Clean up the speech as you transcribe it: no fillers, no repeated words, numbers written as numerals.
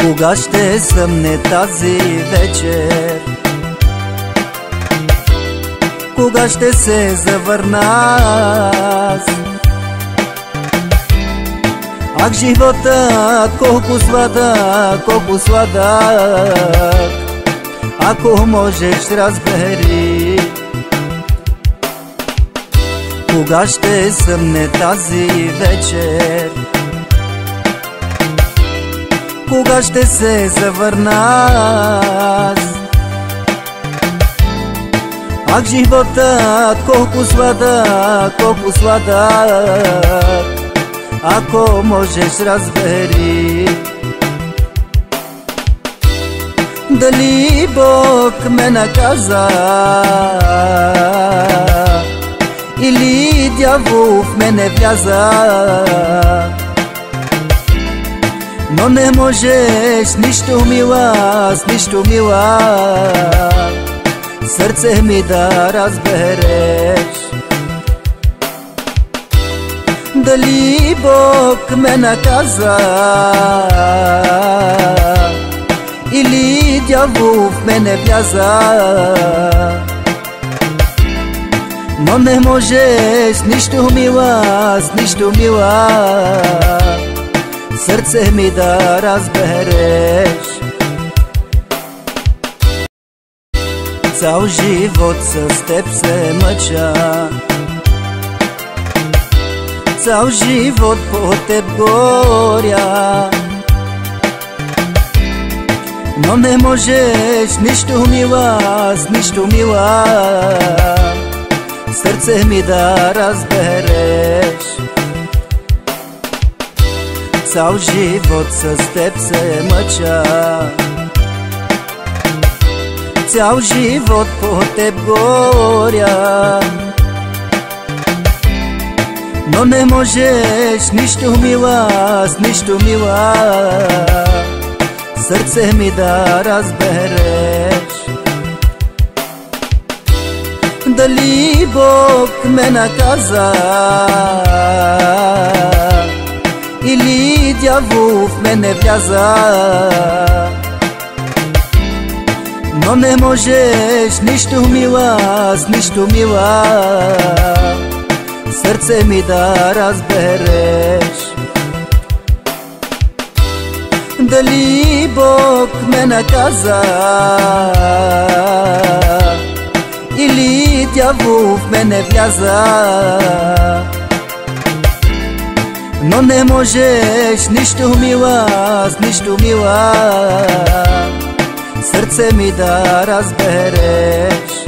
Кога ще съмне тази вечер? Кога ще се завърна аз? Ах, животът колко сладък, колко сладък. Ако можеш, разбери. Кога ще съмне тази вечер? Кога ще се завърна аз? Ах, животът колко сладък, колко сладък. Ако можеш, разбери. Дали Бог ме наказа или дявол в мене вляза? Но не можеш, нищо мила, с нищо мила, сърце ми да разбереш. Дали Бог ме наказа или дявол в мене вляза? Но не можеш, нищо мила, с нищо мила, сърце ми да разбереш. Цял живот с теб се мъча, цял живот по теб горя. Но не можеш, нищо мила, с нищо мила, сърце ми да разбереш. Цял живот с теб се мъча, цял живот по теб горя. Но не можеш, нищо мила, с нищо мила, сърце ми да разбереш. Дали Бог ме наказа или дявол в мене вляза? Но не можеш, нищо мила, с нищо мила, сърце ми да разбереш. Дали Бог ме наказа или дявол в мене вляза? Но не можеш, нищо мила, с нищо мила, сърце ми да разбереш.